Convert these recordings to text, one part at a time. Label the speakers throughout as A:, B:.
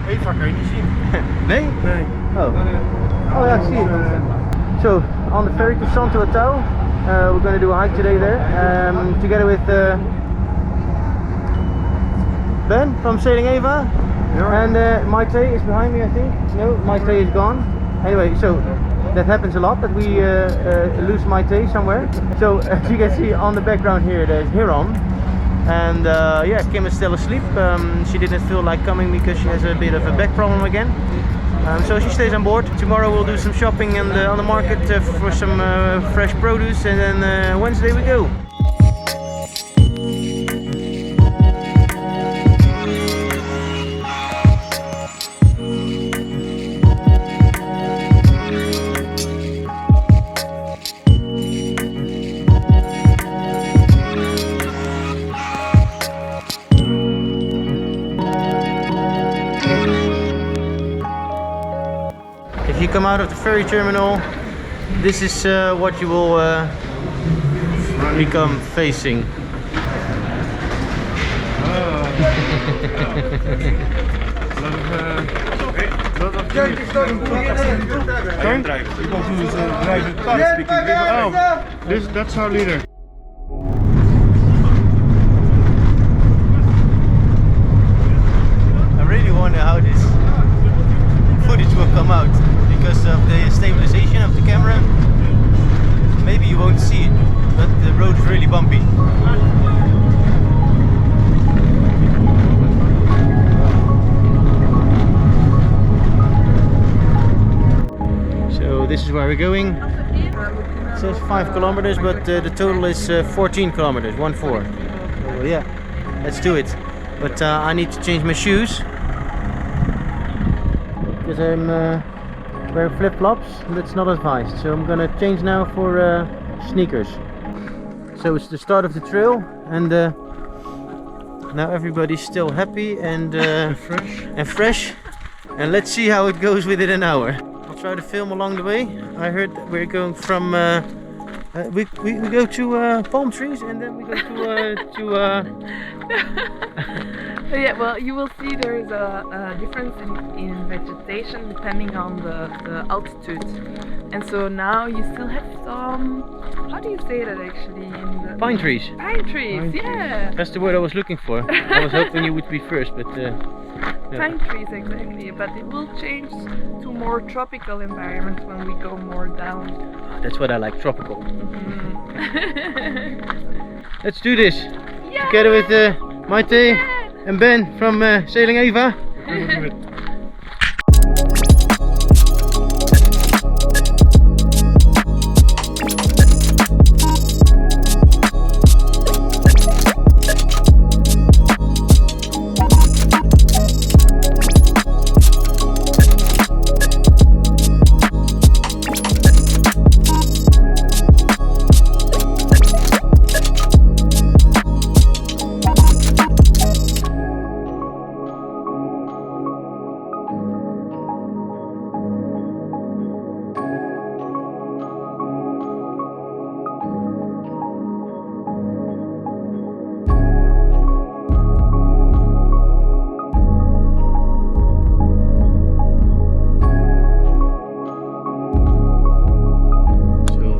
A: Eva kan je niet zien.
B: Nee?
A: Nee.
B: Oh yeah, I see it. So on the ferry to Santo Hotel, we're going to do a hike today there, together with Ben from Sailing Eva, and Maite is behind me, I think. No, Maite is gone. Anyway, so that happens a lot, that we lose Maite somewhere. So as you can see on the background here, there's Hiron. And yeah, Kim is still asleep. She didn't feel like coming because she has a bit of a back problem again. So she stays on board. Tomorrow we'll do some shopping on the market for some fresh produce, and then Wednesday we go. If you come out of the ferry terminal, this is what you will become facing.
A: That's our leader.
B: I really wonder how this footage will come out because of the stabilization of the camera. Maybe you won't see it, but the road is really bumpy. So this is where we're going. It says 5 kilometers, but the total is 14 kilometers, 1-4. So yeah, let's do it. But I need to change my shoes because I'm wearing flip-flops. That's not advised. So I'm gonna change now for sneakers. So it's the start of the trail, and now everybody's still happy and fresh. And let's see how it goes within an hour. I'll try to film along the way. I heard that we're going from we go to palm trees, and then we go to
C: yeah, well, you will see there is a difference in vegetation depending on the altitude. And so now you still have some, how do you say that actually?
B: Pine trees.
C: Pine trees, yeah.
B: That's the word I was looking for. I was hoping you would be first, but yeah.
C: Pine trees, exactly. But it will change to more tropical environments when we go more down.
B: That's what I like, tropical.
C: Mm-hmm.
B: Let's do this.
C: Yeah.
B: Together with Maite and Ben from Sailing Eva.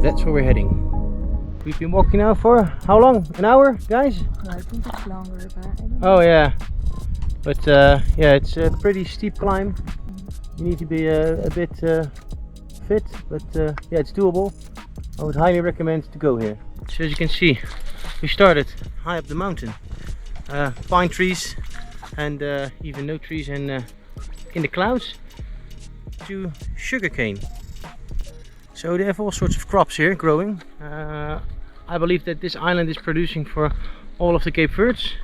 B: That's where we're heading. We've been walking now for how long? An hour, guys?
C: I think it's longer, but I don't know.
B: Oh yeah, but yeah, it's a pretty steep climb. You need to be a bit fit, but yeah, it's doable. I would highly recommend to go here. So as you can see, we started high up the mountain. Pine trees and even no trees in the clouds, to sugarcane. So they have all sorts of crops here growing. I believe that this island is producing for all of the Cape Verdes,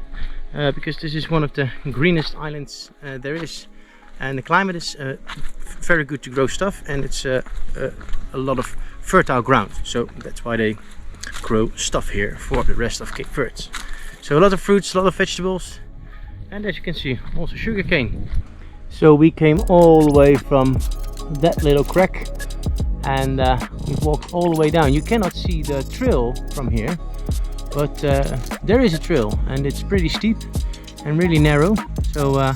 B: because this is one of the greenest islands there is, and the climate is very good to grow stuff, and it's a lot of fertile ground. So that's why they grow stuff here for the rest of Cape Verdes. So a lot of fruits, a lot of vegetables, and as you can see, also sugarcane. So we came all the way from that little crack, and we've walked all the way down. You cannot see the trail from here, but there is a trail, and it's pretty steep and really narrow. So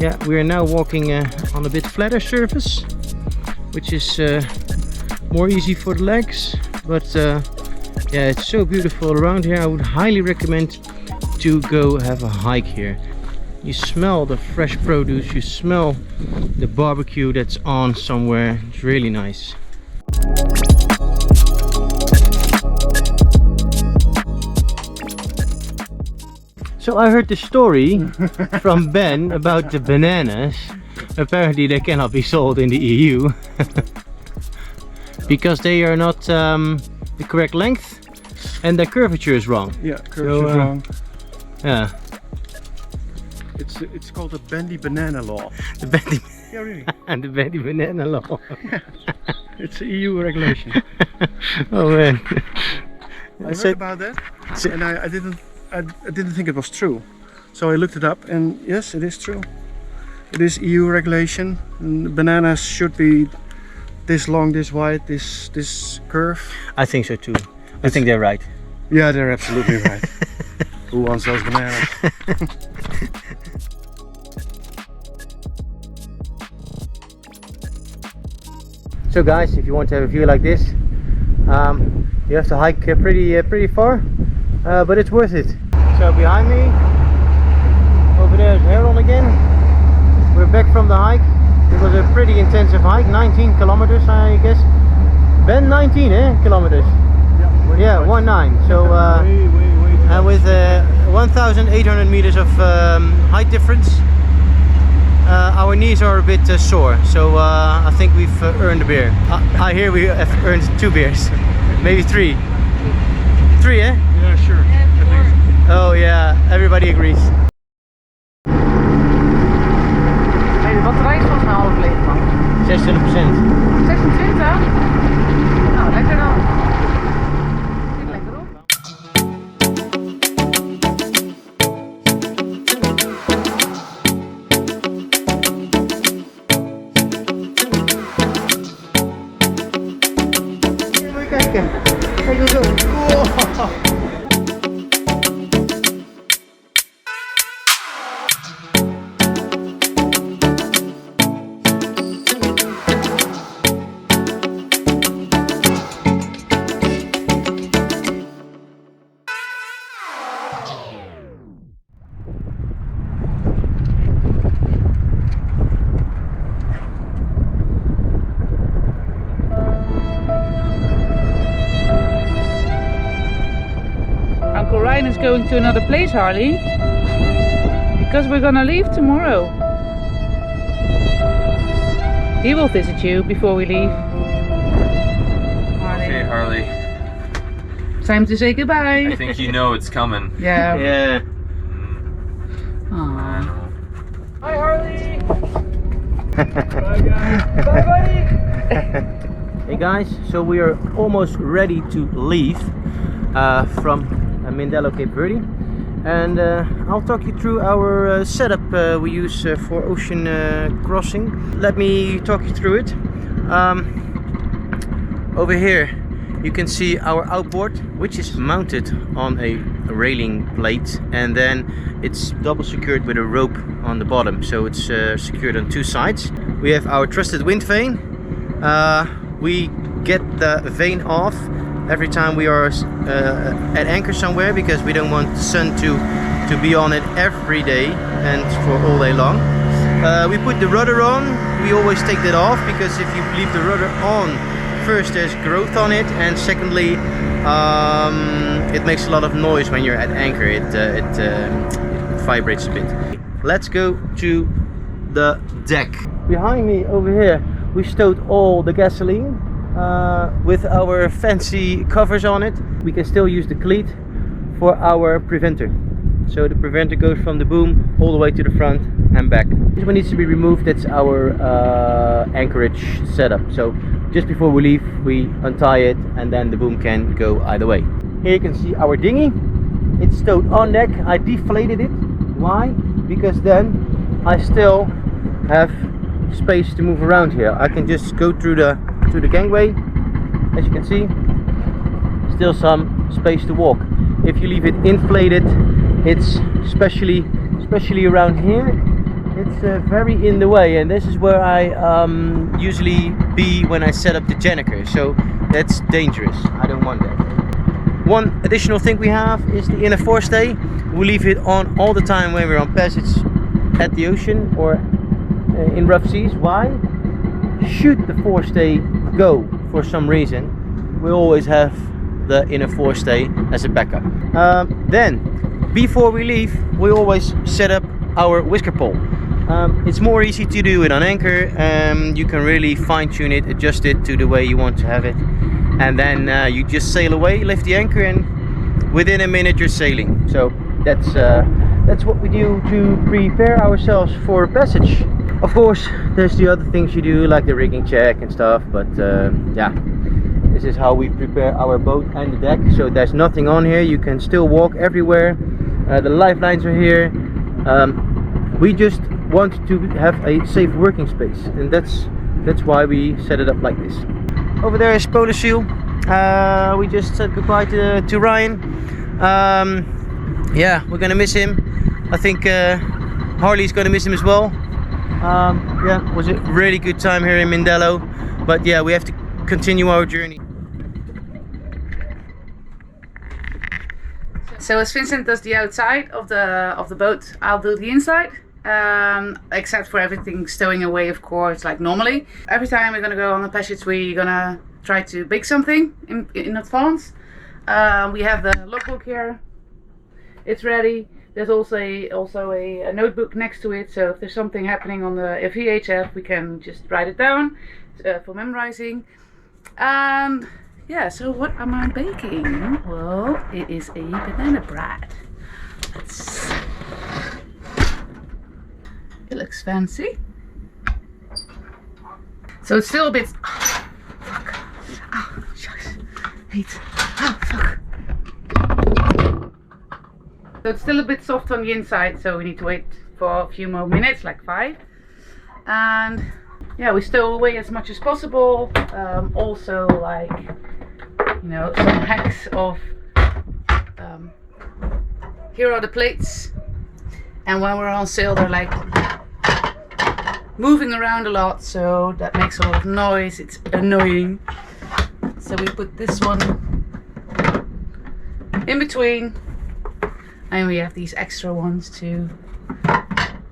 B: Yeah, we are now walking on a bit flatter surface, which is more easy for the legs, but yeah, it's so beautiful around here. I would highly recommend to go have a hike here. You smell the fresh produce, you smell the barbecue that's on somewhere. It's really nice. So I heard the story from Ben about the bananas. Apparently they cannot be sold in the EU because they are not the correct length and the curvature is wrong.
A: Yeah, curvature is wrong.
B: Yeah.
A: It's called the bendy banana law.
B: The bendy,
A: Yeah, really.
B: and the bendy banana law.
A: Yeah. It's an EU regulation.
B: Oh man.
A: I heard about that, and I didn't think it was true. So I looked it up, and yes, it is true. It is EU regulation. And bananas should be this long, this wide, this curve.
B: I think so too. I think they're right.
A: Yeah, they're absolutely right. Who wants those bananas?
B: So guys, if you want to have a view like this, you have to hike pretty far, but it's worth it. So behind me, over there is Harley again. We're back from the hike. It was a pretty intensive hike, 19 kilometers I guess. Ben, 19 kilometers? Yeah, 19. So and with 1,800 meters of height difference, our knees are a bit sore, so I think we've earned a beer. I hear we have earned 2 beers, maybe 3. 3, eh?
A: Yeah, sure. At least.
B: Oh yeah, everybody agrees.
C: Nee, de batterij is volgens mij half leeg, man.
B: 26%.
C: 26? Nou, lekker dan. Zit lekker op.
B: Kijken, kijk hoe zo. Wow.
C: Uncle Ryan is going to another place, Harley, because we're gonna leave tomorrow. He will visit you before we leave. Harley.
D: Okay, Harley.
C: Time to say goodbye.
D: I think you know it's coming.
C: Yeah.
B: Yeah.
C: Aww.
D: Hi, Harley.
A: Bye, guys. Bye, buddy.
B: Hey guys, so we are almost ready to leave from Mindelo, Cape Verde, and I'll talk you through our setup we use for ocean crossing. Let me talk you through it. Over here you can see our outboard, which is mounted on a railing plate, and then it's double secured with a rope on the bottom, so it's secured on 2 sides. We have our trusted wind vane. We get the vane off every time we are at anchor somewhere, because we don't want the sun to be on it every day and for all day long. We put the rudder on. We always take that off, because if you leave the rudder on, first there's growth on it, and secondly it makes a lot of noise when you're at anchor. It vibrates a bit. Let's go to the deck. Behind me over here we stowed all the gasoline with our fancy covers on it. We can still use the cleat for our preventer. So the preventer goes from the boom all the way to the front and back. This one needs to be removed. That's our anchorage setup. So just before we leave, we untie it, and then the boom can go either way. Here you can see our dinghy. It's stowed on deck. I deflated it. Why? Because then I still have space to move around here. I can just go through the gangway. As you can see, still some space to walk. If you leave it inflated, it's especially around here, it's very in the way, and this is where I usually be when I set up the generator, so that's dangerous. I don't want that. One additional thing we have is the inner forestay. We leave it on all the time when we're on passage at the ocean or in rough seas. Why? Should the forestay go for some reason, we always have the inner forestay as a backup. Then, before we leave, we always set up our whisker pole. It's more easy to do it on anchor. You can really fine-tune it, adjust it to the way you want to have it, and then you just sail away, lift the anchor, and within a minute you're sailing. So that's what we do to prepare ourselves for passage. Of course, there's the other things you do, like the rigging check and stuff, but yeah, this is how we prepare our boat and the deck. So there's nothing on here, you can still walk everywhere. The lifelines are here. We just want to have a safe working space, and that's why we set it up like this. Over there is Polar Seal. We just said goodbye to Ryan. Yeah, we're gonna miss him. I think Harley's gonna miss him as well. Yeah, it was a really good time here in Mindelo, but yeah, we have to continue our journey.
E: So as Vincent does the outside of the boat, I'll do the inside. Except for everything stowing away, of course, like normally. Every time we're gonna go on a passage, we're gonna try to bake something in advance. We have the logbook here. It's ready. There's also a notebook next to it, so if there's something happening on the VHF, we can just write it down for memorizing. And yeah, so what am I baking? Well, it is a banana bread. It looks fancy. So it's still a bit... Oh, fuck. Oh, shucks. Hate. Oh, fuck. So it's still a bit soft on the inside, so we need to wait for a few more minutes, like 5. And yeah, we stow away as much as possible. Also, like, you know, some hacks of here are the plates, and when we're on sail they're like moving around a lot, so that makes a lot of noise. It's annoying, so we put this one in between, and we have these extra ones to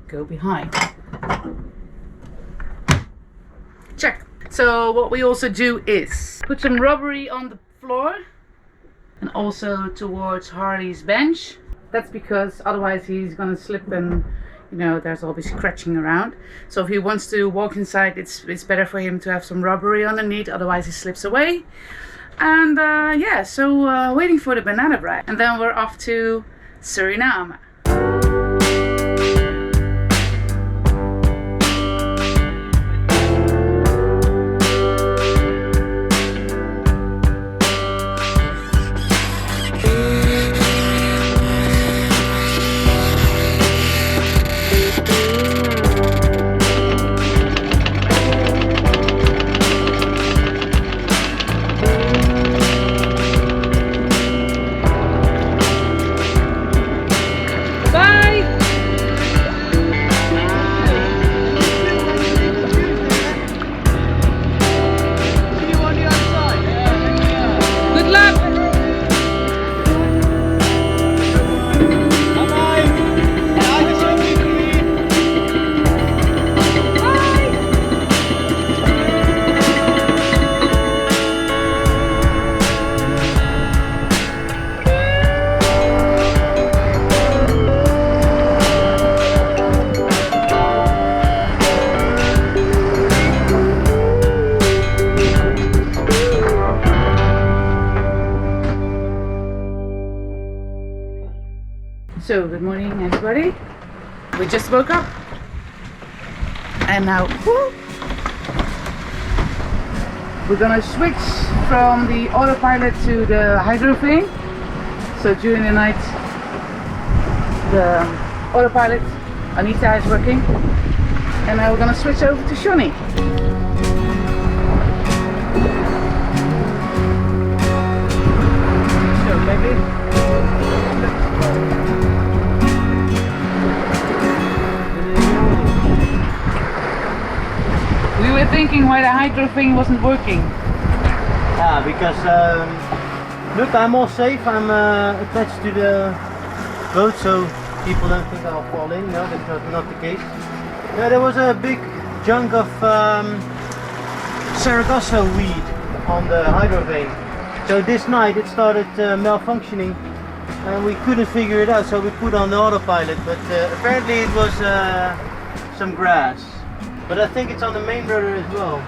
E: go behind. Check. So what we also do is put some rubbery on the floor and also towards Harley's bench. That's because otherwise he's gonna slip, and you know, there's always scratching around. So if he wants to walk inside, it's better for him to have some rubbery underneath, otherwise he slips away. And yeah, so waiting for the banana bread, and then we're off to Suriname. So good morning everybody. We just woke up and now we're gonna switch from the autopilot to the hydro thing. So during the night the autopilot, Anita, is working, and now we're gonna switch over to Johnny. So baby, thinking why the hydro thing wasn't working?
B: Yeah, because look, I'm all safe. I'm attached to the boat, so people don't think I'll fall in. No, that's not the case. Yeah, there was a big chunk of Sargasso weed on the hydro vane. So this night it started malfunctioning and we couldn't figure it out, so we put on the autopilot, but apparently it was some grass. But I think it's on the main rudder as well.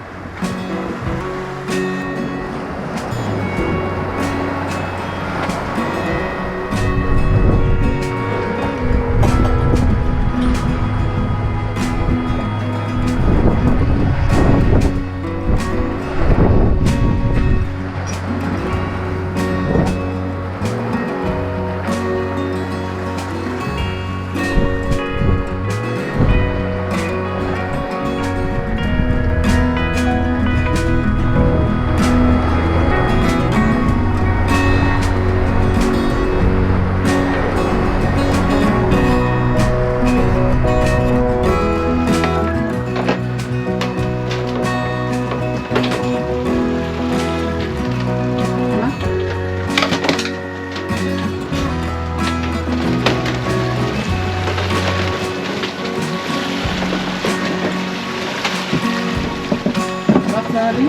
E: Harley?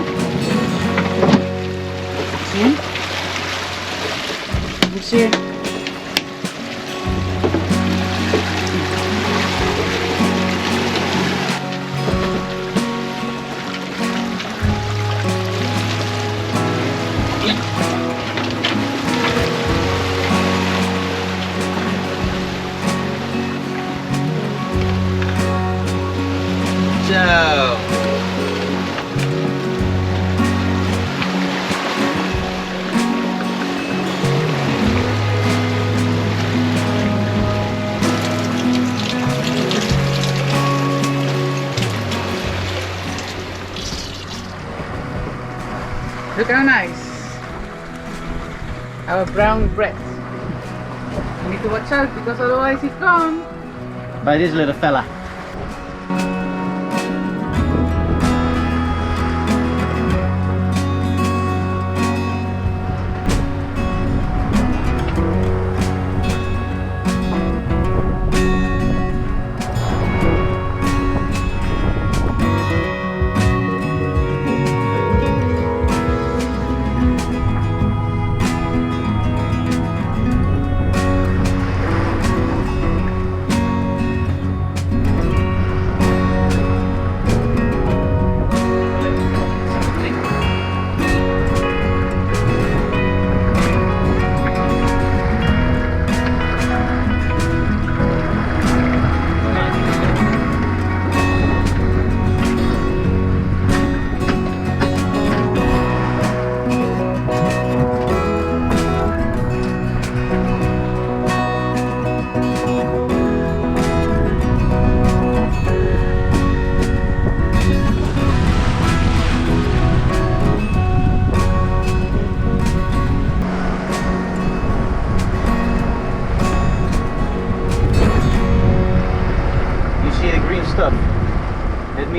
E: Zie je? Ik zie
B: Zo.
E: Look how nice. Our brown bread. We need to watch out because otherwise he's gone.
B: By this little fella.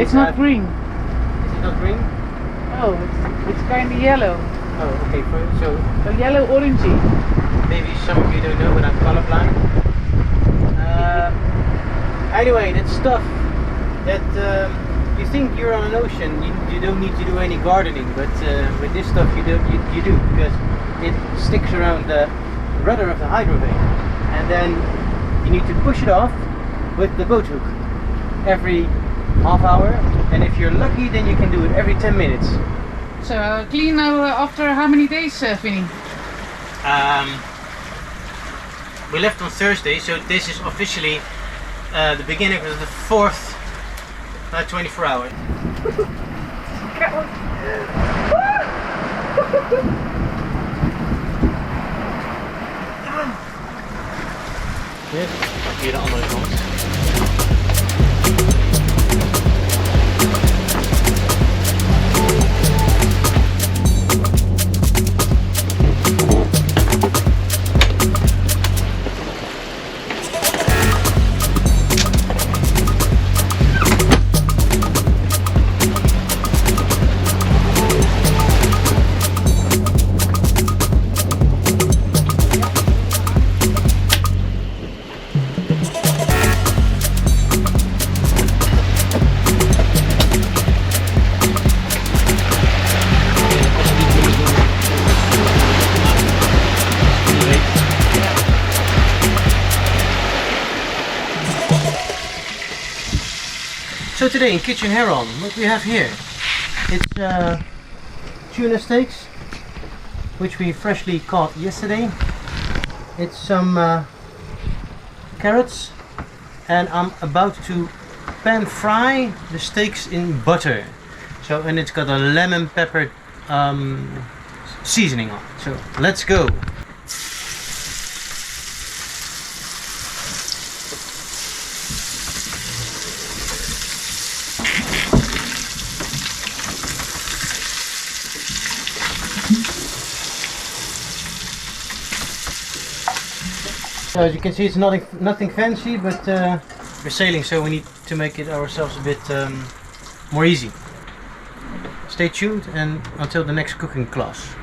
E: It's not green.
B: Is it not green?
E: Oh, it's kind of yellow.
B: Oh, okay. So
E: yellow orangey.
B: maybe some of you don't know, but I'm colorblind. Anyway, that stuff that you think you're on an ocean, you don't need to do any gardening, but with this stuff you do because it sticks around the rudder of the hydro vane, and then you need to push it off with the boat hook every half hour, and if you're lucky then you can do it every 10 minutes.
E: So clean now after how many days, Vinny?
B: We left on Thursday, so this is officially the beginning of the fourth 24 hours. Hier de andere kant. So today in Kitchen Heron, what we have here, it's tuna steaks, which we freshly caught yesterday. It's some carrots, and I'm about to pan fry the steaks in butter. So, and it's got a lemon pepper seasoning on it. So let's go. So as you can see, it's nothing fancy, but we're sailing, so we need to make it ourselves a bit more easy. Stay tuned and until the next cooking class.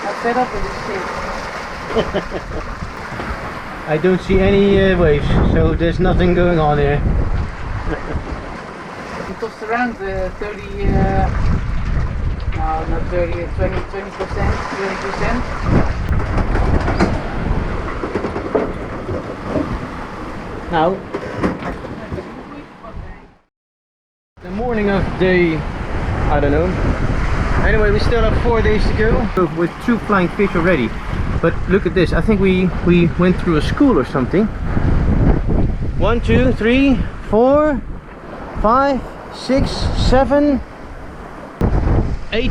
E: I'm fed up with this shit.
B: I don't see any waves, so there's nothing going on here.
E: We tossed around 30, no, not 30, 20%, 20%.
B: Now, the morning of day, I don't know. Anyway, we still have 4 days to go with 2 flying fish already. But look at this, I think we went through a school or something. 1, 2, 3, 4, 5, 6, 7, 8.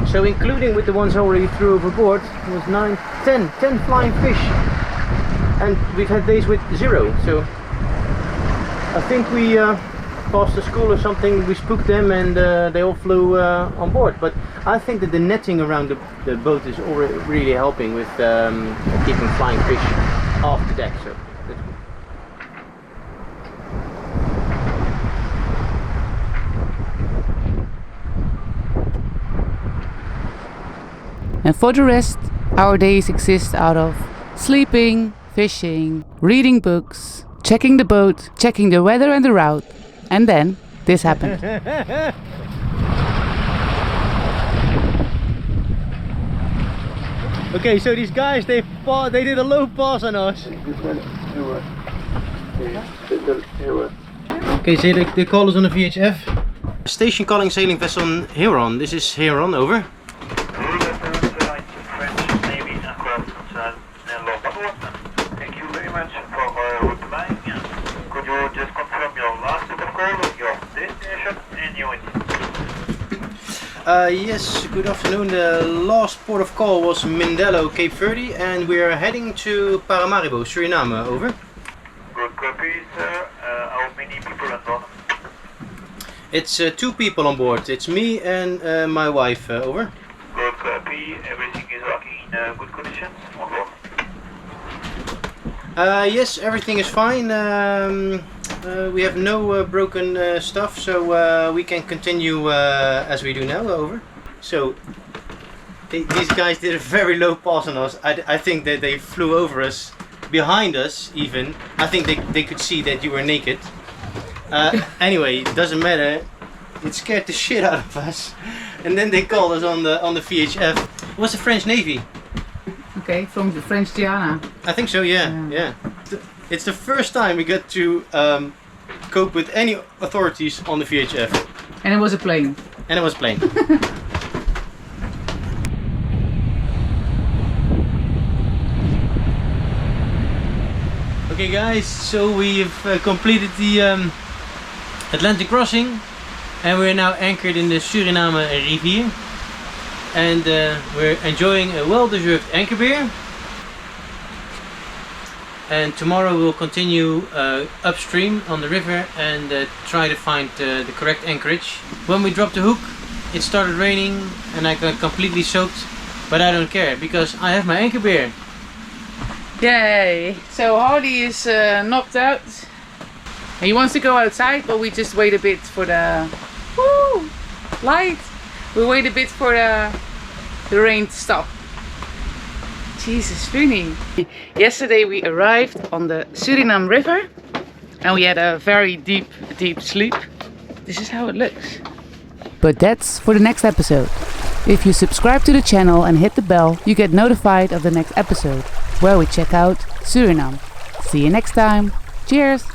B: So including with the ones I already threw overboard, it was 9, 10 flying fish. And we've had days with 0, so I think we passed the school or something, we spooked them and they all flew on board. But I think that the netting around the boat is already really helping with keeping flying fish off the deck. So that's good.
F: And for the rest, our days exist out of sleeping, fishing, reading books, checking the boat, checking the weather and the route, and then this happened.
B: Okay, so these guys, they did a low pass on us. Okay, so they call us on the VHF. Station calling sailing vessel Heron. This is Heron, over.
G: Thank you very much for replying. Could you just confirm your last set of call, your destination and your
B: Yes, good afternoon. The last port of call was Mindelo, Cape Verde, and we are heading to Paramaribo, Suriname, over.
G: Good copy, sir. How many people on board?
B: It's 2 people on board. It's me and my wife, over.
G: Good copy. Everything is working in good conditions on board.
B: Yes, everything is fine. We have no broken stuff, so we can continue as we do now, over. So these guys did a very low pass on us. I think that they flew over us, behind us even. I think they could see that you were naked. Anyway, it doesn't matter. It scared the shit out of us. And then they called us on the VHF. It was the French Navy.
E: Okay, from the French Guiana.
B: I think so, yeah. It's the first time we got to cope with any authorities on the VHF.
E: And it was a plane.
B: And it was plain. Okay guys, so we've completed the Atlantic crossing and we're now anchored in the Suriname rivier. And we're enjoying a well-deserved anchor beer. And tomorrow we'll continue upstream on the river and try to find the correct anchorage. When we dropped the hook, it started raining and I got completely soaked, but I don't care because I have my anchor beer.
E: Yay! So Harley is knocked out. He wants to go outside, but we just wait a bit for the light. We wait a bit for the rain to stop. Jesus, Vinny. Yesterday we arrived on the Suriname River and we had a very deep sleep. This is how it looks.
F: But that's for the next episode. If you subscribe to the channel and hit the bell, you get notified of the next episode, where we check out Suriname. See you next time. Cheers!